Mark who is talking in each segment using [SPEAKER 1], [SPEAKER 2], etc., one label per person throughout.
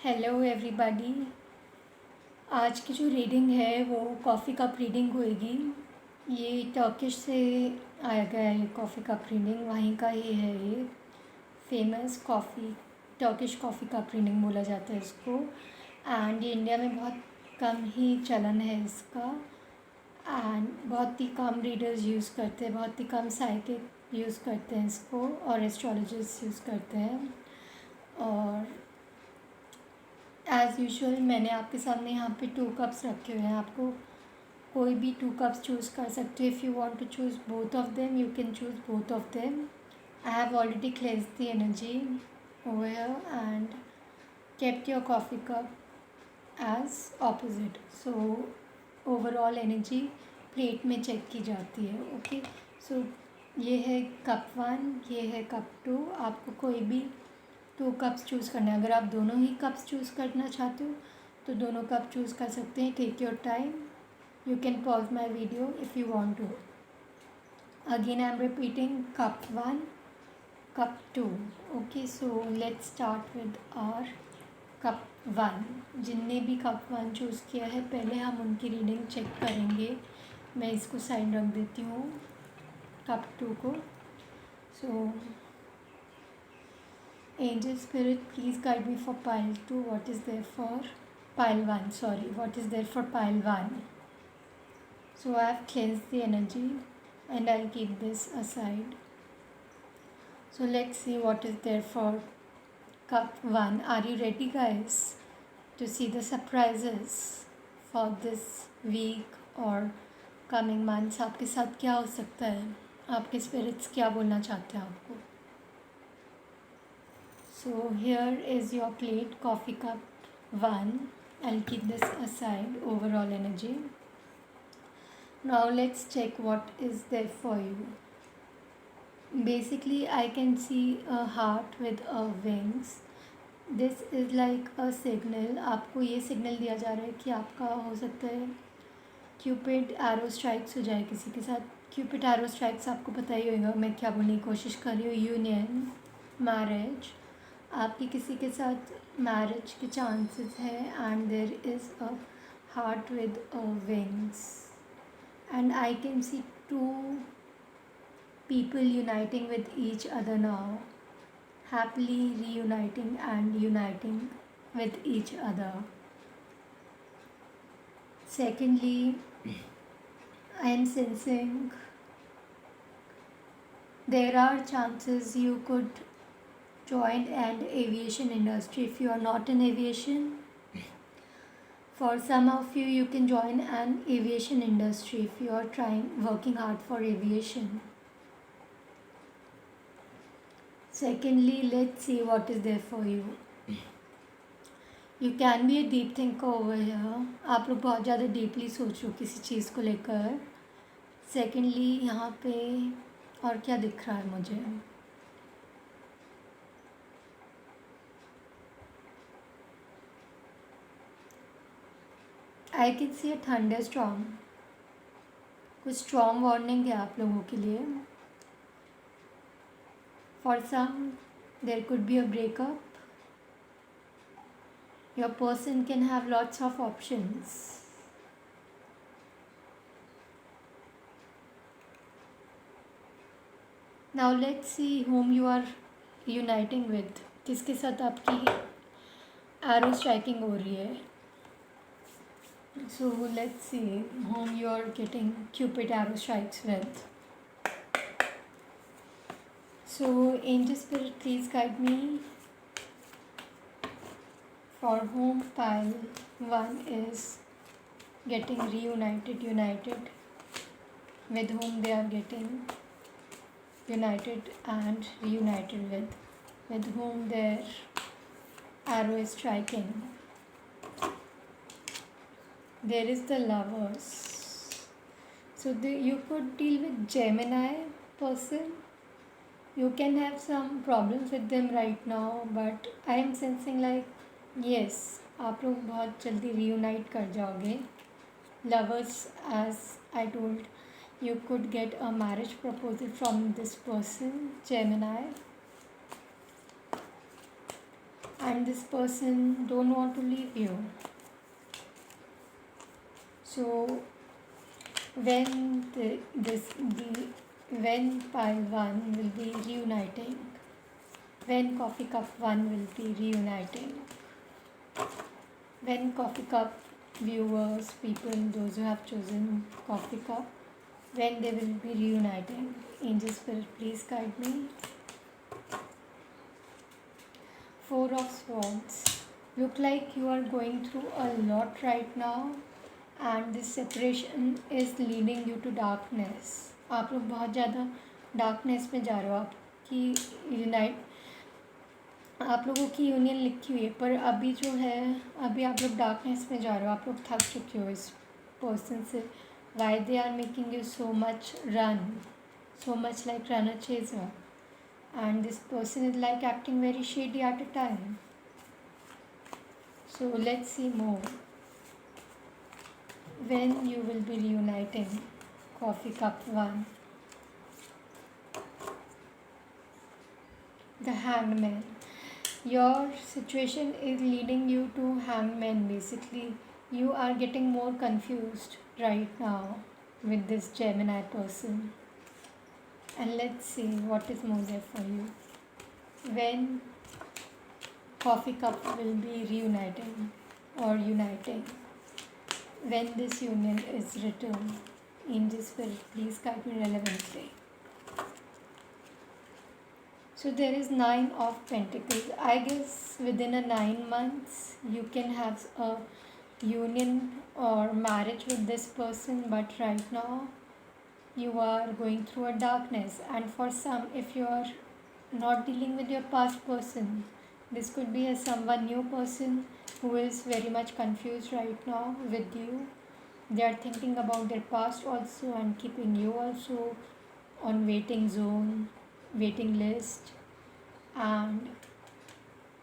[SPEAKER 1] Hello everybody. आज की जो रीडिंग है वो कॉफ़ी कप रीडिंग होएगी। ये टर्किश से आया गया है। कॉफ़ी कप रीडिंग वहीं का ही है। ये famous coffee Turkish coffee cup reading बोला जाता है इसको। एंड ये इंडिया में बहुत कम ही चलन है इसका। एंड बहुत ही कम रीडर्स यूज़ करते हैं, बहुत ही कम साइकिक यूज़ करते हैं इसको, और एस्ट्रोलॉजर्स यूज़ करते हैं। और एज़ यूजुअल मैंने आपके सामने यहाँ पे 2 कप्स रखे हुए हैं। आपको कोई भी 2 कप्स चूज़ कर सकते हो। If you want to choose both of them you can choose both of them. I have already cleansed the energy over here and kept your coffee cup as opposite. So overall energy plate में check की जाती है। Okay, सो ये है cup 1, ये है cup 2। आपको कोई भी 2 कप्स चूज़ करना है। अगर आप दोनों ही कप्स चूज़ करना चाहते हो तो दोनों कप चूज़ कर सकते हैं। Take your time, you can pause my video if you want to. Again I am repeating cup 1, cup 2। Okay, so let's start with our cup 1। जिनने भी कप 1 चूज़ किया है पहले हम उनकी रीडिंग चेक करेंगे। मैं इसको साइड रख देती हूँ कप 2 को। सो Angel Spirit, please guide me for pile 2. What is there for pile 1? Sorry, what is there for pile 1? So I have cleansed the energy and I'll keep this aside. So let's see what is there for cup 1. Are you ready, guys, to see the surprises for this week or coming months? आपके साथ क्या हो सकता है? आपके spirits क्या बोलना चाहते हैं आपको? So here is your plate, coffee cup 1. I'll keep this aside, overall energy. Now let's check what is there for you. Basically I can see a heart with a wings. This is like a signal. आपको ये signal दिया जा रहा है कि आपका हो सकता है क्यूपिड एरो स्ट्राइक्स हो जाए किसी के साथ। क्यूपिड एरो स्ट्राइक्स आपको पता ही होगा मैं क्या बोलने की कोशिश कर रही हूँ। यूनियन, मैरिज, आपकी किसी के साथ मैरिज के चांसेस है। And there is a heart with a wings and I can C 2 people uniting with each other now, happily reuniting and uniting with each other. Secondly, I am sensing there are chances you could join an aviation industry. If you are not in aviation, for some of you, you can join an aviation industry if you are working hard for aviation. Secondly, let's see what is there for you. You can be a deep thinker over here. आप लोग बहुत ज़्यादा deeply सोचो किसी चीज़ को लेकर। Secondly यहाँ पे और क्या दिख रहा है मुझे? I can see a thunderstorm. कुछ स्ट्रॉन्ग वार्निंग है आप लोगों के लिए। For some there could be a breakup. Your person can have lots of options. Now let's see whom you are uniting with. किसके साथ आपकी एरो स्ट्राइकिंग हो रही है? So let's see whom you are getting Cupid arrow strikes with. So Angel Spirit, please guide me for whom pile 1 is getting united, with whom they are getting united and reunited with whom their arrow is striking. There is the Lovers. So you could deal with Gemini person. You can have some problems with them right now, but I am sensing like yes, आप लोग बहुत जल्दी reunite कर जाओगे. Lovers, as I told, you could get a marriage proposal from this person, Gemini. and this person don't want to leave you. So when when pile 1 will be reuniting, when coffee cup 1 will be reuniting, when coffee cup viewers, people, those who have chosen coffee cup, when they will be reuniting. Angel Spirit, please guide me. Four of Swords. Look like you are going through a lot right now, and this separation is leading you to darkness. आप लोग बहुत ज़्यादा darkness में जा रहे हो. आपकी unite आप लोगों की यूनियन लिखी हुई है, पर अभी जो है, अभी आप लोग डार्कनेस में जा रहे हो. आप लोग थक चुके हो इस पर्सन से. Why they are making you so much run, so much like runner chaser, and this person is like acting very shady at a time. So let's see more. When you will be reuniting, coffee cup 1, the Hangman. Your situation is leading you to Hangman. Basically, you are getting more confused right now with this Gemini person. And let's see what is more there for you. When coffee cup will be reuniting or uniting, when this union is returned. Angel Spirit, please guide me relevantly. So there is 9 of Pentacles. I guess within a 9 months you can have a union or marriage with this person, but right now you are going through a darkness. And for some, if you are not dealing with your past person, this could be a someone new person who is very much confused right now with you. They are thinking about their past also and keeping you also on waiting zone, waiting list. And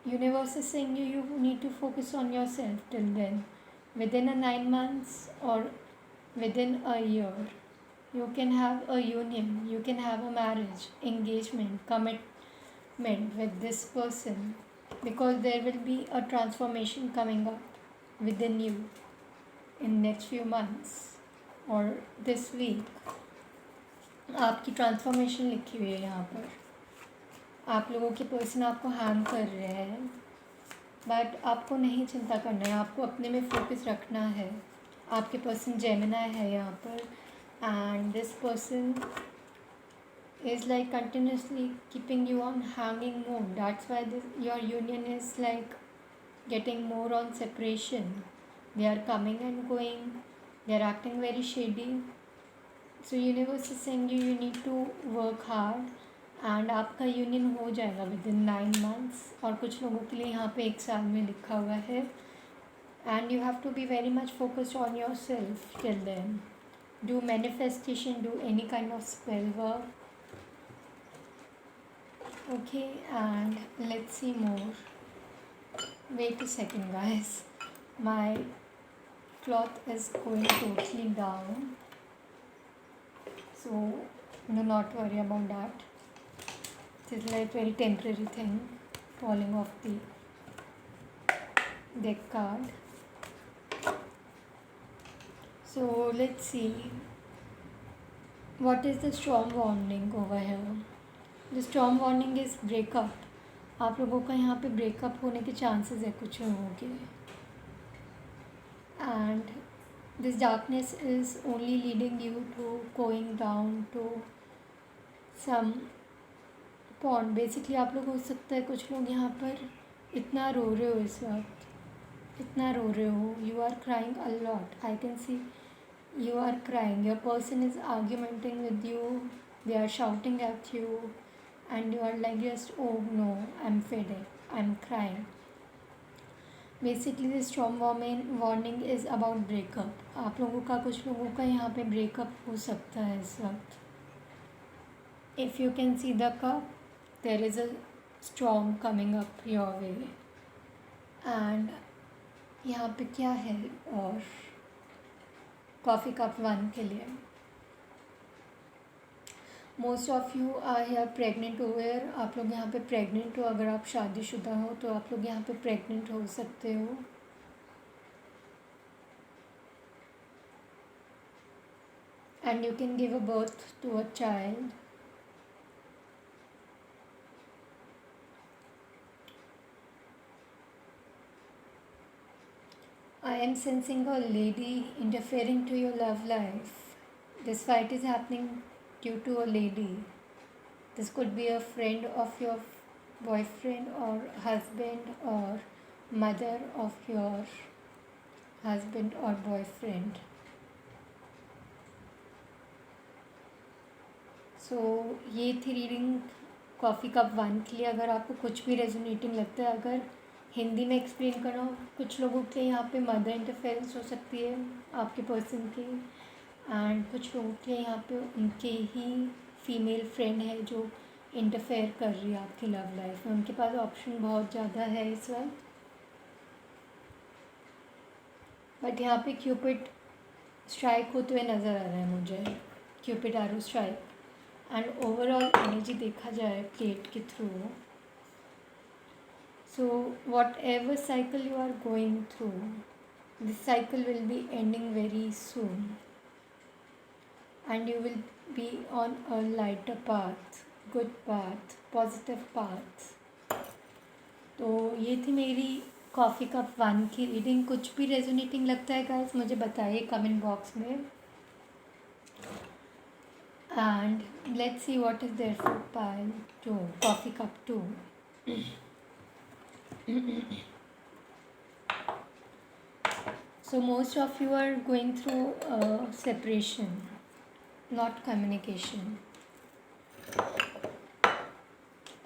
[SPEAKER 1] universe is saying you need to focus on yourself till then. Within a 9 months or within a year, you can have a union, you can have a marriage, engagement, commitment with this person, because there will be a transformation coming up within you in next few months or this week. आपकी transformation लिखी हुई है यहाँ पर. आप लोगों के person आपको हैंग कर रहे हैं, बट आपको नहीं चिंता करना है. आपको अपने में फोकस रखना है. आपके पर्सन जेमिनाई है यहाँ पर, and this person is like continuously keeping you on hanging mode. That's why your union is like getting more on separation. They are coming and going, they are acting very shady. So universe is saying you need to work hard, and आपका union हो जाएगा within 9 months. और कुछ लोगों के लिए यहाँ पे 1 साल में लिखा हुआ है. And you have to be very much focused on yourself till then. Do manifestation, do any kind of spell work. Okay, and let's see more. Wait a second, guys. My cloth is going totally down, so do not worry about that. It is like very temporary thing, falling off the deck card. So let's see what is the storm warning over here. The storm warning is breakup. आप लोगों का यहाँ पे breakup होने के chances है कुछ लोगों के. And this darkness is only leading you to going down to some pond. Basically आप लोग हो सकता है कुछ लोग यहाँ पर इतना रो रहे हो इस वक्त, इतना रो रहे हो. You are crying a lot. I can see you are crying. Your person is argumenting with you. They are shouting at you. And you are like just, oh no, I'm fed up, I'm crying. Basically this storm warning is about breakup. आप लोगों का, कुछ लोगों का यहाँ पे breakup हो सकता है इस वक्त. If you can see the cup, there is a storm coming up your way. And यहाँ पे क्या है और कॉफ़ी कप 1 के लिए मोस्ट ऑफ यू आर यहाँ प्रेग्नेंट ओवर, आप लोग यहाँ पे प्रेग्नेंट हो। अगर आप शादीशुदा हो तो आप लोग यहाँ पे प्रेग्नेंट हो सकते हो। And you can give a birth to a child. I am sensing a lady interfering to your love life. This fight is happening due to a lady. This could be a friend of your boyfriend or husband or mother of your husband or boyfriend. सो ये थी reading coffee cup 1 के लिए। अगर आपको कुछ भी resonating लगता है, अगर हिंदी में एक्सप्लेन करना हो, कुछ लोगों के यहाँ पे मदर इंटरफेरेंस हो सकती है आपके पर्सन की, एंड कुछ लोगों के यहाँ पे उनके ही फीमेल फ्रेंड है जो इंटरफेयर कर रही है आपकी लव लाइफ में। उनके पास ऑप्शन बहुत ज़्यादा है इस वक्त, बट यहाँ पे क्यूपिड स्ट्राइक होते हुए नज़र आ रहा है मुझे, cupid arrow strike. And overall energy देखा जाए प्लेट के through, so whatever cycle you are going through, this cycle will be ending very soon and you will be on a lighter path, good path, positive path. तो ये थी मेरी coffee cup 1 की reading. कुछ भी resonating लगता है guys मुझे बताइए कमेंट बॉक्स में। And let's see what is there for pile 2, coffee cup 2. So most of you are going through separation, not communication.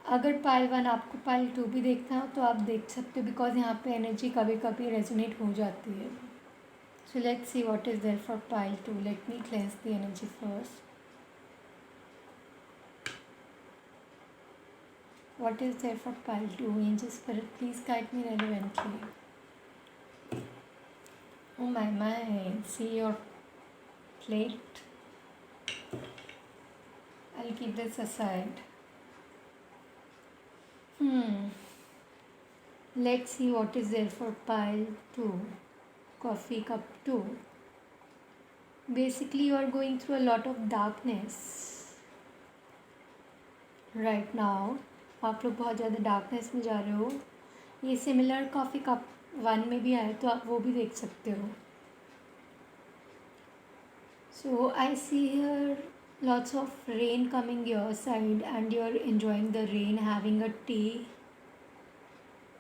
[SPEAKER 1] अगर पाइल 1 आपको पाइल 2 भी देखना हो तो आप देख सकते हो, बिकॉज यहाँ पे एनर्जी कभी कभी रेजोनेट हो जाती है। So let's see what is there for pile 2. Let me cleanse the energy first. What is there for pile 2? Angel Spirit, please guide me relevantly. Oh my, see your plate. I'll keep this aside. Let's see what is there for pile 2, coffee cup 2. Basically, you are going through a lot of darkness right now. आप लोग बहुत ज़्यादा darkness में जा रहे हो। ये similar coffee cup 1 में भी आए तो आप वो भी देख सकते हो। So I see here lots of rain coming your side and you're enjoying the rain, having a tea.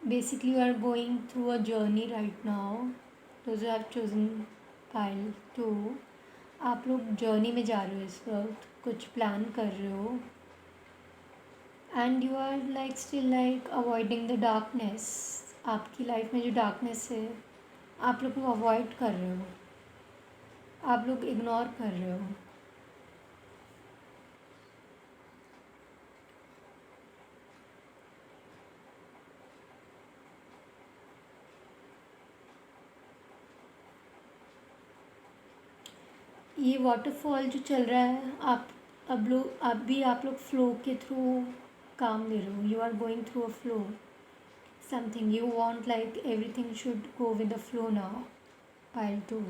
[SPEAKER 1] Basically, you are going through a journey right now. Those who have chosen pile 2, आप लोग journey में जा रहे हो इस वक्त, कुछ plan कर रहे हो, and you are like still like avoiding the darkness. आपकी लाइफ में जो डार्कनेस है आप लोग को अवॉइड कर रहे हो, आप लोग इग्नोर कर रहे हो। ये वाटरफॉल जो चल रहा है, आप लोग फ्लो के थ्रू काम ले रहे हो। You are going through a flow, something you want, like everything should go with the flow now, pile 2।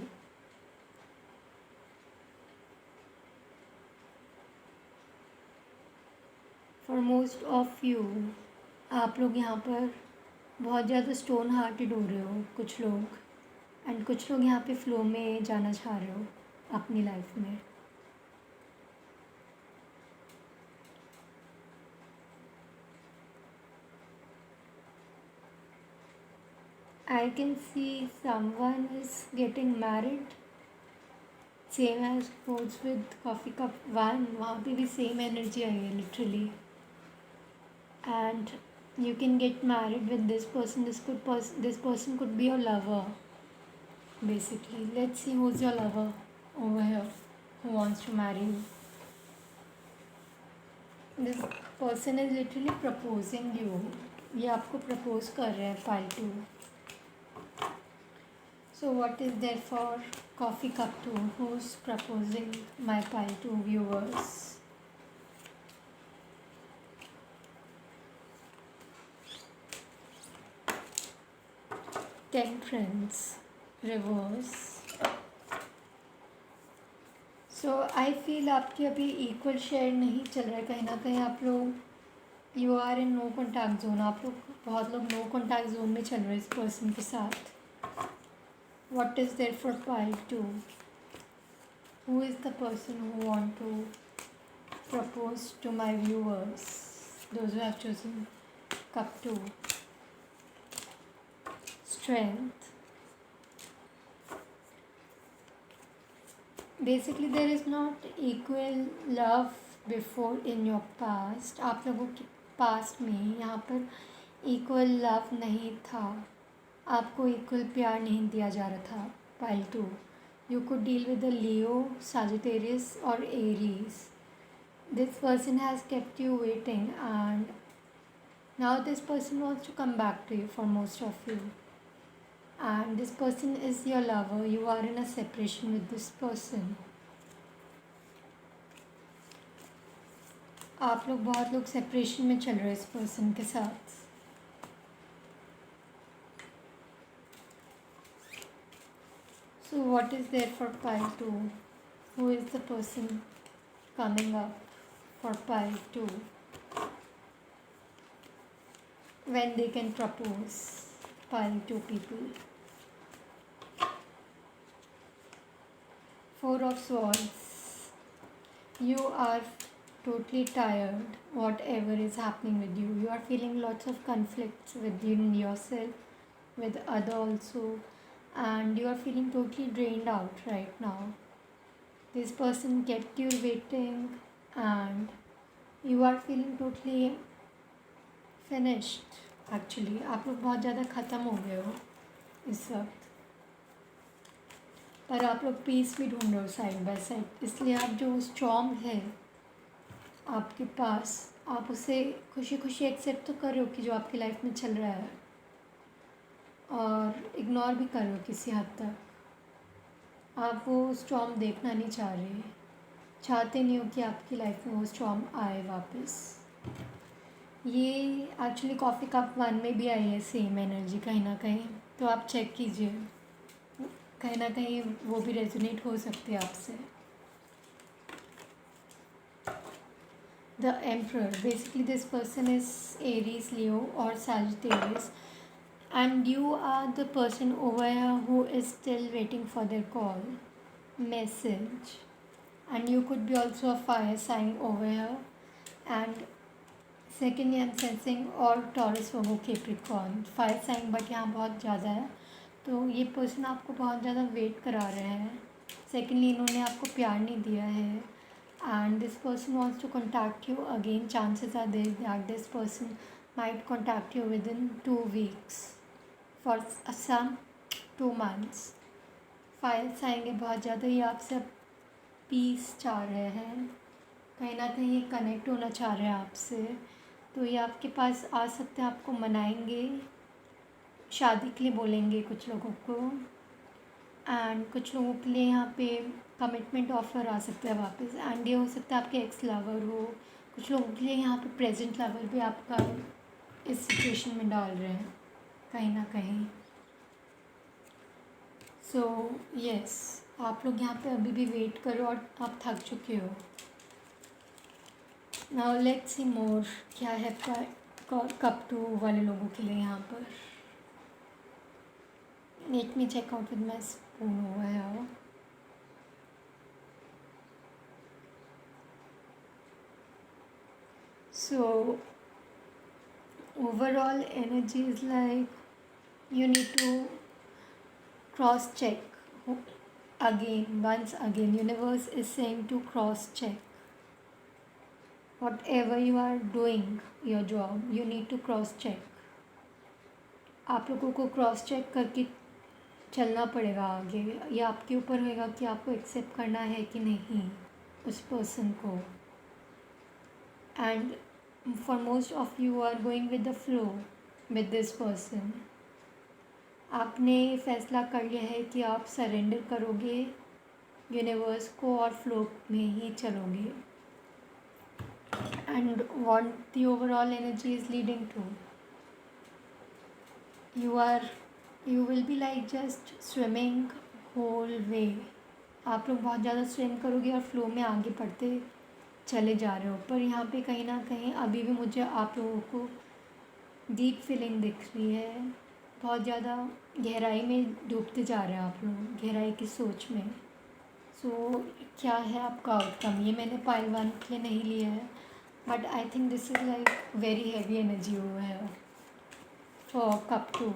[SPEAKER 1] For most of you, आप लोग यहाँ पर बहुत ज़्यादा स्टोन हार्टेड हो रहे हो कुछ लोग, एंड कुछ लोग यहाँ पे फ्लो में जाना चाह रहे हो अपनी लाइफ में। I can see someone is getting married. Same as goes with coffee cup 1, वहाँ पे भी same energy आई है literally. And you can get married with this person. This person could be your lover. Basically, let's see who's your lover over here who wants to marry you. This person is literally proposing you. ये आपको propose कर रहे हैं pile 2. So what is there for coffee cup 2? Who's proposing my pile 2 viewers? Temperance reverse. So I feel आपके अभी equal share नहीं चल रहा है. कहीं ना कहीं आप लोग you are in no contact zone. आप लोग बहुत लोग नो कॉन्टैक्ट जोन में चल रहे हैं इस पर्सन के साथ. What is there for pile 2? Who is the person who want to propose to my viewers, those who have chosen cup 2? Strength. Basically there is not equal love before in your past. आप लोगों के past में यहाँ पर equal love नहीं था. आपको equal प्यार नहीं दिया जा रहा था. Pile 2, you could deal with the Leo, Sagittarius or Aries. This person has kept you waiting, and now this person wants to come back to you for most of you. And this person is your lover. You are in a separation with this person. आप लोग बहुत लोग separation में चल रहे हैं इस person के साथ. So what is there for pile 2? Who is the person coming up for pile 2? When they can propose, pile 2 people. 4 of Swords. You are totally tired, whatever is happening with you. You are feeling lots of conflicts within yourself, with other also, and you are feeling totally drained out right now. This person kept you waiting, and you are feeling totally finished. Actually, आप लोग बहुत ज़्यादा ख़त्म हो गए हो इस वक्त. पर आप लोग पीस भी ढूंढ रहे हो साइड बाय साइड. इसलिए आप जो स्ट्रॉम है आपके पास, आप उसे खुशी खुशी एक्सेप्ट तो कर रहे हो कि जो आपकी लाइफ में चल रहा है, और इग्नोर भी कर रहे हो किसी हद तक. आप वो स्ट्रॉम देखना नहीं चाह रहे. चाहते नहीं हो कि आपकी लाइफ में वो स्ट्रॉम आए वापस. ये एक्चुअली कॉफ़ी कप 1 में भी आई है सेम एनर्जी कहीं ना कहीं. तो आप चेक कीजिए, कहीं ना कहीं वो भी रेजोनेट हो सकती है आपसे. The emperor. Basically this person is Aries, Leo और Sagittarius, and you are the person over here who is still waiting for their call, message. And you could be also a fire sign over here. And secondly, I'm sensing और Taurus, Virgo, Capricorn, fire sign, but यहाँ बहुत ज़्यादा है. तो ये person आपको बहुत ज़्यादा वेट करा रहे हैं. सेकेंडली, इन्होंने आपको प्यार नहीं दिया है, and this person wants to contact you again. Chances are there that this person might contact you within 2 weeks, for some 2 months. फाइल्स आएंगे बहुत ज़्यादा. ये आपसे पीस चाह रहे हैं, कहीं ना कहीं ये कनेक्ट होना चाह रहे हैं आपसे. तो ये आपके पास आ सकते हैं, आपको मनाएंगे, शादी के लिए बोलेंगे कुछ लोगों को, एंड कुछ लोगों के लिए यहाँ पे कमिटमेंट ऑफर आ सकता है वापस. एंड ये हो सकता है आपके एक्स लवर हो. कुछ लोगों के लिए यहाँ पे प्रेजेंट लवर भी आपका इस सिचुएशन में डाल रहे हैं कहीं ना कहीं. सो यस, आप लोग यहाँ पे अभी भी वेट करो और आप थक चुके हो. नाउ लेट्स सी मोर क्या है कप 2 वाले लोगों के लिए यहाँ पर. Let me check out with my spoon over here. So overall energy is like you need to cross check again, once again. Universe is saying to cross check whatever you are doing, your job, you need to cross check. आप लोगों को cross check करके चलना पड़ेगा आगे. ये आपके ऊपर होगा कि आपको एक्सेप्ट करना है कि नहीं उस पर्सन को. And for most of you are going with the flow with this person. आपने फैसला कर लिया है कि आप सरेंडर करोगे यूनिवर्स को और फ्लो में ही चलोगे. And what the overall energy is leading to, you will be like just swimming whole way. आप लोग बहुत ज़्यादा स्विम करोगे और फ्लो में आगे बढ़ते चले जा रहे हो, पर यहाँ पे कहीं ना कहीं अभी भी मुझे आप लोगों को डीप फीलिंग दिख रही है. बहुत ज़्यादा गहराई में डूबते जा रहे हैं आप लोग, गहराई की सोच में. सो क्या है आपका आउटकम, ये मैंने पाइल 1 के लिए नहीं लिया है, but I think this is like very heavy energy over है for cup 2.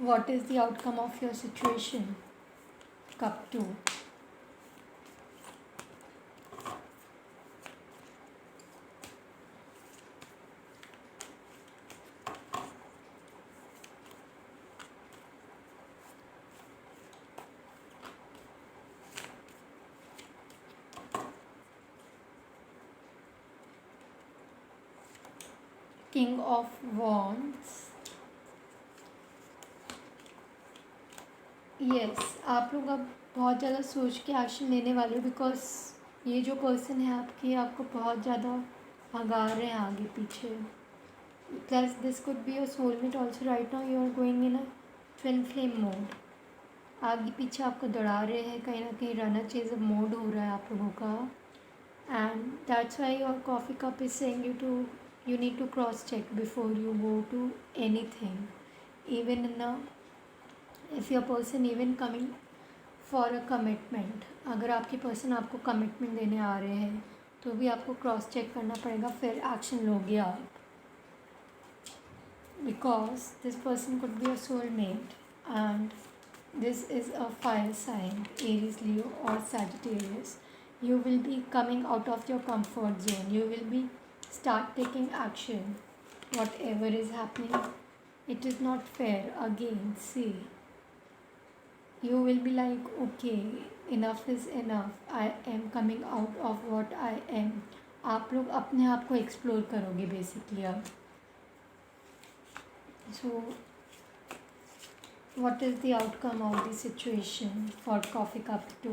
[SPEAKER 1] What is the outcome of your situation cup 2? King of wands. Yes, आप लोग अब बहुत ज़्यादा सोच के एक्शन लेने वाले हो, बिकॉज ये जो पर्सन है आपके, आपको बहुत ज़्यादा भगा रहे हैं आगे पीछे. Plus this could be your soulmate also. Right now you are going in a twin flame mode. आगे पीछे आपको दौड़ा रहे हैं, कहीं ना कहीं रनर चेजर मोड हो रहा है आप लोगों का. And that's why your coffee cup is saying you need to cross check before you go to anything, even in a, if your person even coming for a commitment. अगर आपकी person आपको commitment देने आ रहे हैं तो भी आपको cross check करना पड़ेगा, फिर एक्शन लोगे आप. Because this person could be a soulmate and this is a fire sign, Aries, Leo or Sagittarius. You will be coming out of your comfort zone. You will be start taking action. Whatever is happening, it is not fair. Again, see, you will be like, okay, enough is enough. I am coming out of what I am. आप लोग अपने आप को explore करोगे basically अब. सो what is the outcome of the situation for coffee cup 2?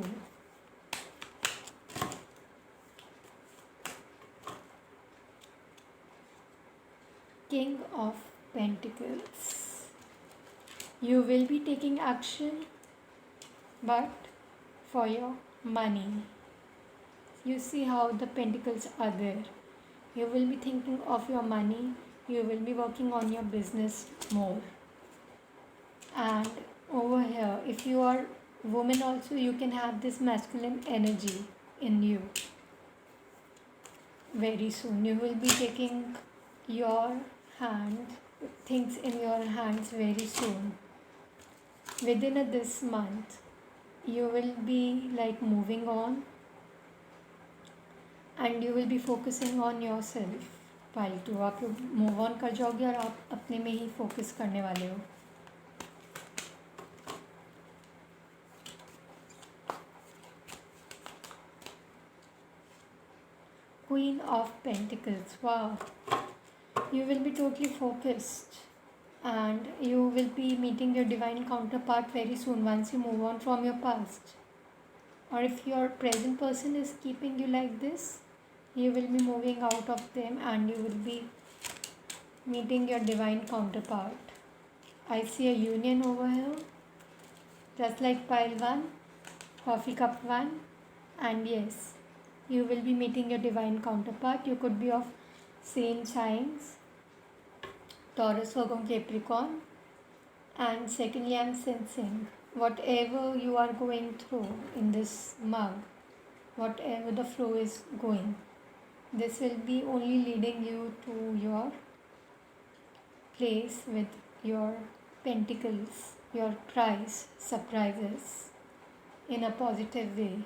[SPEAKER 1] King of Pentacles. You will be taking action, but for your money. You see how the pentacles are there. You will be thinking of your money. You will be working on your business more. And over here, if you are woman also, you can have this masculine energy in you. Very soon you will be taking your things in your hands very soon. Within this month you will be like moving on and you will be focusing on yourself. Pile 2, आप लोग move on कर जाओगे और आप अपने में ही focus करने वाले हो. Queen of Pentacles. Wow, you will be totally focused and you will be meeting your divine counterpart very soon once you move on from your past. Or if your present person is keeping you like this, you will be moving out of them and you will be meeting your divine counterpart. I see a union over here, just like pile 1, coffee cup 1, and yes, you will be meeting your divine counterpart. You could be of same signs, Taurus, Virgo, Capricorn. And secondly, I am sensing whatever you are going through in this mug, whatever the flow is going, this will be only leading you to your place with your pentacles, your prize, surprises in a positive way.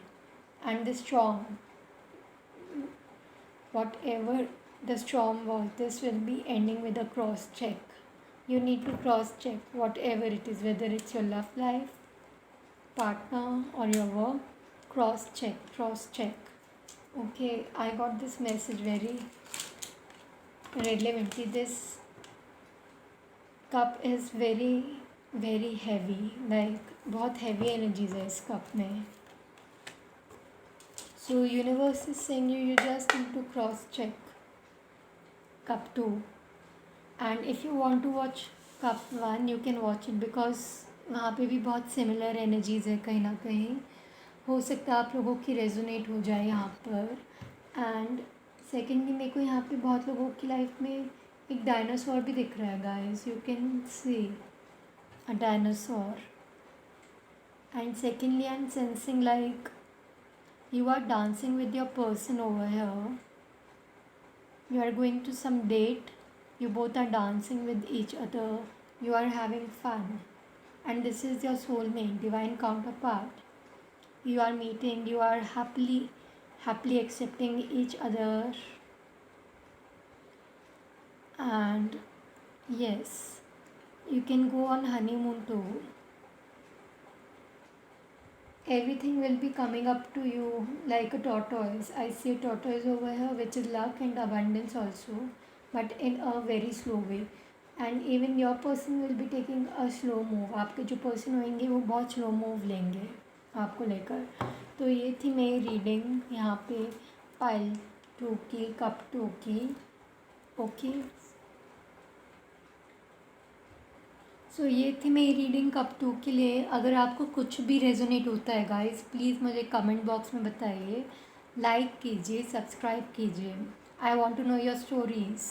[SPEAKER 1] And the storm, whatever the storm was, this will be ending with a cross check. You need to cross check whatever it is, whether it's your love life, partner or your work. Cross check. Okay, I got this message very relevantly. This cup is very very heavy, like बहुत heavy energies है इस cup में. So universe is saying you just need to cross check cup 2. And if you want to watch cup one you can watch it because वहाँ पे भी बहुत similar energies है कहीं ना कहीं. हो सकता है आप लोगों की रेजोनेट हो जाए यहाँ पर. एंड सेकेंडली मेरे को यहाँ पे बहुत लोगों की लाइफ में एक डायनासोर भी दिख रहा है guys. You can see a dinosaur. And secondly I am sensing like you are dancing with your person over here. You are going to some date. You both are dancing with each other. You are having fun. And this is your soulmate, divine counterpart. You are meeting. You are happily accepting each other. And yes, you can go on honeymoon too. Everything will be coming up to you like a tortoise. I see a tortoise over here, which is luck and abundance also, but in a very slow way. And even your person will be taking a slow move. आपके जो person होंगे वो बहुत slow move लेंगे आपको लेकर. तो ये थी मेरी रीडिंग यहाँ पे पाइल 2 की, कप 2 की. ओके, सो ये थी मेरी रीडिंग कप 2 के लिए. अगर आपको कुछ भी रेजोनेट होता है गाइस, प्लीज़ मुझे कमेंट बॉक्स में बताइए. लाइक कीजिए, सब्सक्राइब कीजिए. I want to know your stories.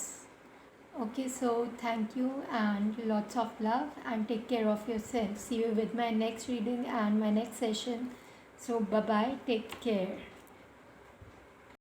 [SPEAKER 1] Okay, so thank you and lots of love and take care of yourself. See you with my next reading and my next session. So bye bye, take care.